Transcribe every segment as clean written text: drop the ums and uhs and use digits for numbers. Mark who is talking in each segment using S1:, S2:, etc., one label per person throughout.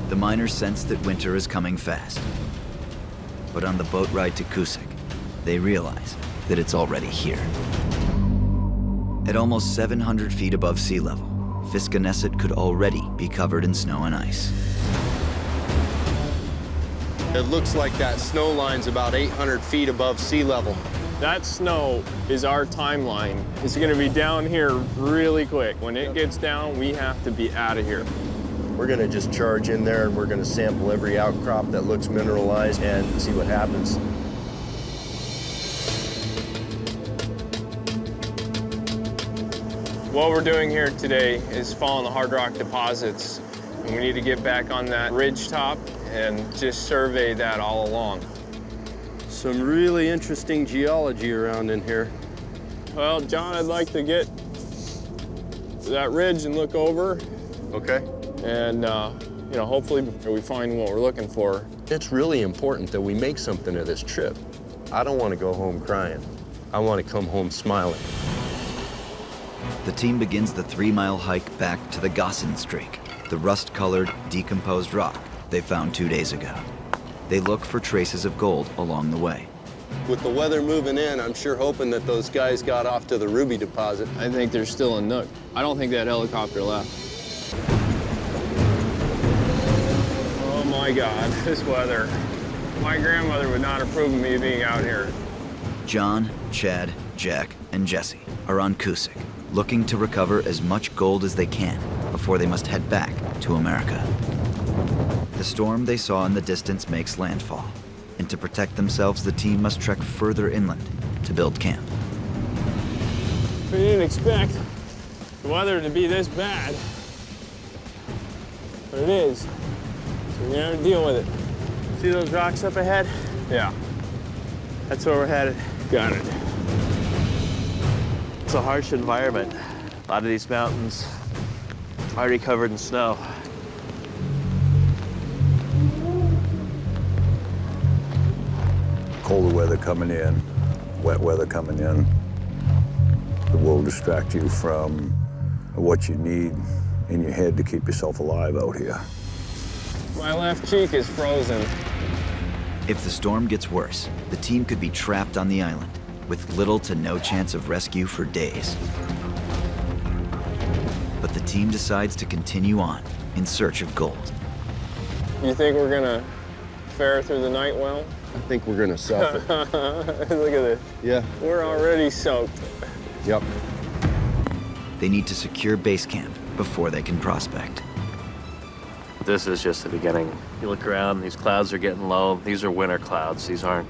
S1: The miners sense that winter is coming fast. But on the boat ride to Cusick, they realize that it's already here. At almost 700 feet above sea level, Fiskeneset could already be covered in snow and ice.
S2: It looks like that snow line's about 800 feet above sea level.
S3: That snow is our timeline. It's gonna be down here really quick. When it gets down, we have to be out of here.
S2: We're gonna just charge in there and we're gonna sample every outcrop that looks mineralized and see what happens.
S3: What we're doing here today is following the hard rock deposits. And we need to get back on that ridge top and just survey that all along.
S2: Some really interesting geology around in here.
S3: Well, John, I'd like to get to that ridge and look over.
S2: Okay.
S3: And, you know, hopefully we find what we're looking for.
S2: It's really important that we make something of this trip. I don't want to go home crying. I want to come home smiling.
S1: The team begins the 3-mile hike back to the Gossin Streak, the rust-colored, decomposed rock they found 2 days ago. They look for traces of gold along the way.
S2: With the weather moving in, I'm sure hoping that those guys got off to the Ruby deposit.
S3: I think there's still a nook. I don't think that helicopter left. Oh my God, this weather. My grandmother would not approve of me being out here.
S1: John, Chad, Jack, and Jesse are on Cusick, looking to recover as much gold as they can before they must head back to America. The storm they saw in the distance makes landfall, and to protect themselves, the team must trek further inland to build camp.
S3: We didn't expect the weather to be this bad, but it is. So we're gonna have to deal with it.
S4: See those rocks up ahead?
S3: Yeah,
S4: That's where we're headed.
S3: got it.
S4: It's a harsh environment. A lot of these mountains already covered in snow.
S5: Colder weather coming in, wet weather coming in. It will distract you from what you need in your head to keep yourself alive out here.
S3: My left cheek is frozen.
S1: If the storm gets worse, the team could be trapped on the island with little to no chance of rescue for days. But the team decides to continue on in search of gold.
S3: You think we're gonna fare through the night well?
S2: I think we're gonna suffer.
S3: Look at this.
S2: Yeah.
S3: We're already soaked.
S2: Yep.
S1: They need to secure base camp before they can prospect.
S4: This is just the beginning. You look around, these clouds are getting low. These are winter clouds. These aren't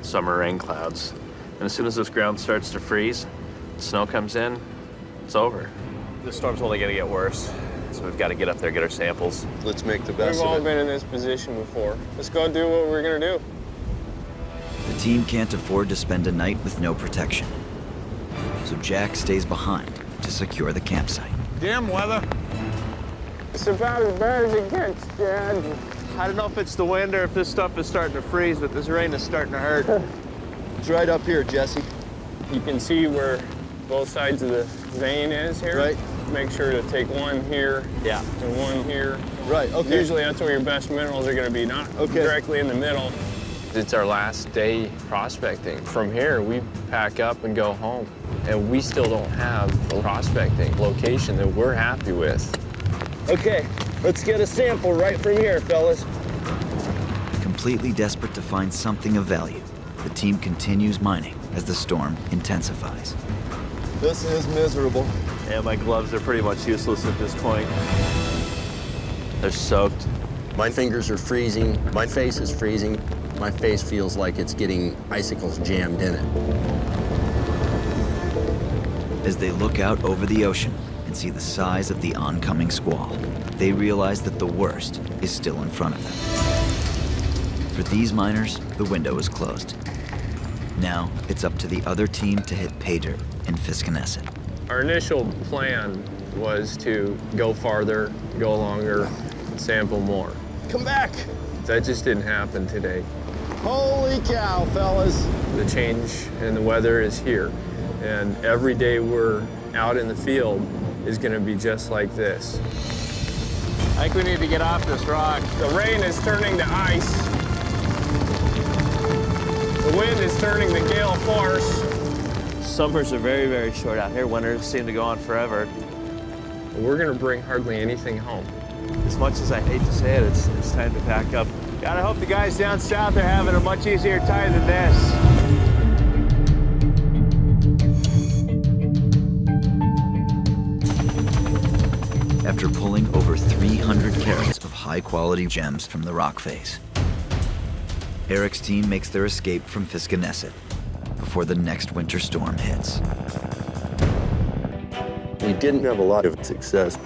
S4: summer rain clouds. And as soon as this ground starts to freeze, snow comes in, it's over. The storm's only gonna get worse. So we've got to get up there, get our samples.
S2: Let's make the best
S3: We've all
S2: of it.
S3: been in this position before. Let's go do what we're gonna do.
S1: The team can't afford to spend a night with no protection. So Jack stays behind to secure the campsite.
S6: Damn weather.
S3: It's about as bad as it gets, Dad.
S4: I don't know if it's the wind or if this stuff is starting to freeze, but this rain is starting to hurt.
S2: It's right up here, Jesse.
S3: You can see where both sides of the vein is here.
S2: Right.
S3: Make sure to take one here
S4: Yeah.
S3: and one here.
S2: Right, okay.
S3: Usually that's where your best minerals are gonna be, not directly in the middle. It's our last day prospecting. From here, we pack up and go home. And we still don't have a prospecting location that we're happy with.
S2: Okay, let's get a sample right from here, fellas.
S1: Completely desperate to find something of value, the team continues mining as the storm intensifies.
S2: This is miserable.
S4: Yeah, my gloves are pretty much useless at this point. They're soaked.
S2: My fingers are freezing. My face is freezing. My face feels like it's getting icicles jammed in it.
S1: As they look out over the ocean and see the size of the oncoming squall, they realize that the worst is still in front of them. For these miners, the window is closed. Now, it's up to the other team to hit pay dirt in Fiskeneset.
S3: Our initial plan was to go farther, go longer, sample more.
S2: Come back!
S3: That just didn't happen today.
S2: Holy cow, fellas.
S3: The change in the weather is here, and every day we're out in the field is gonna be just like this.
S4: I think we need to get off this rock.
S3: The rain is turning to ice. The wind is turning to gale force.
S4: Summers are very, very short out here. Winters seem to go on forever.
S3: We're gonna bring hardly anything home.
S4: As much as I hate to say it, it's time to pack up. Gotta hope the guys down south are having a much easier time than this.
S1: After pulling over 300 carats of high-quality gems from the rock face, Eric's team makes their escape from Fiskenesset before the next winter storm hits.
S2: We didn't have a lot of success,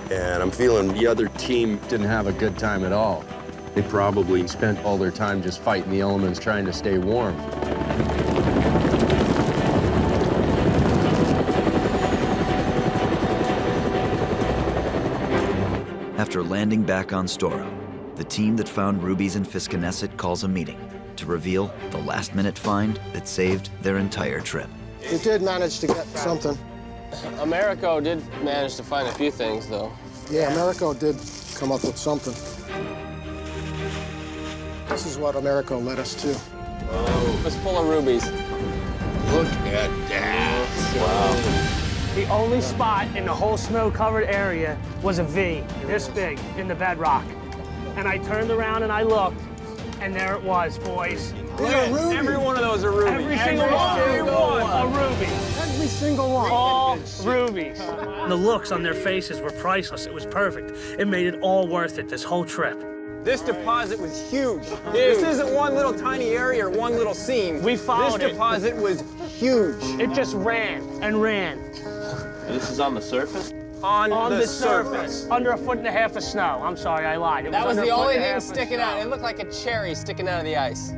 S2: and I'm feeling the other team didn't have a good time at all. They probably spent all their time just fighting the elements, trying to stay warm.
S1: After landing back on Storo, the team that found Rubies in Fiskenesset calls a meeting to reveal the last-minute find that saved their entire trip.
S6: We did manage to get something.
S7: Americo did manage to find a few things, though.
S6: Yeah, Americo did come up with something. This is what Americo led us to.
S7: It's full of rubies.
S2: Look at that.
S7: Wow.
S8: The only spot in the whole snow-covered area was a V, this big, in the bedrock. And I turned around and I looked, and there it was, boys.
S3: Every one of those are rubies.
S8: Every single one. A ruby.
S6: Every single one.
S8: All rubies. The looks on their faces were priceless. It was perfect. It made it all worth it, this whole trip.
S9: This deposit was huge. This isn't one little tiny area or one little seam.
S8: We followed
S9: This
S8: it.
S9: deposit was huge.
S8: It just ran and ran.
S4: This is on the surface?
S9: On
S8: the surface. Under 1.5 feet of snow. I'm sorry, I lied. It
S7: That was
S8: under
S7: the
S8: a foot
S7: only
S8: and a
S7: thing
S8: half of
S7: sticking
S8: snow.
S7: out. It looked like a cherry sticking out of the ice.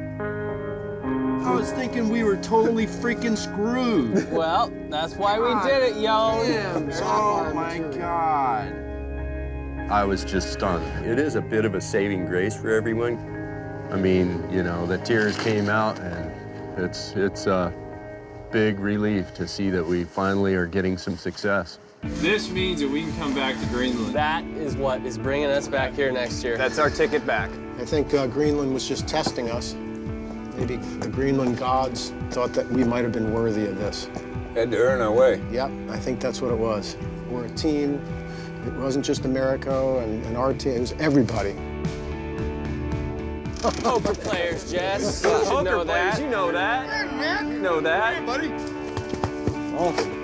S2: I was thinking we were totally freaking screwed.
S7: Well, that's why we did it, yo.
S2: Oh my God. I was just stunned. It is a bit of a saving grace for everyone. I mean, you know, the tears came out, and it's a big relief to see that we finally are getting some success.
S3: This means that we can come back to Greenland.
S7: That is what is bringing us back here next year.
S9: That's our ticket back.
S6: I think Greenland was just testing us. Maybe the Greenland gods thought that we might have been worthy of this.
S9: Had to earn our way.
S6: Yep, I think that's what it was. We're a team. It wasn't just Americo and our team, it was everybody.
S7: Poker players, Jess. You should know that.
S9: You know that. You know that.
S6: Awesome.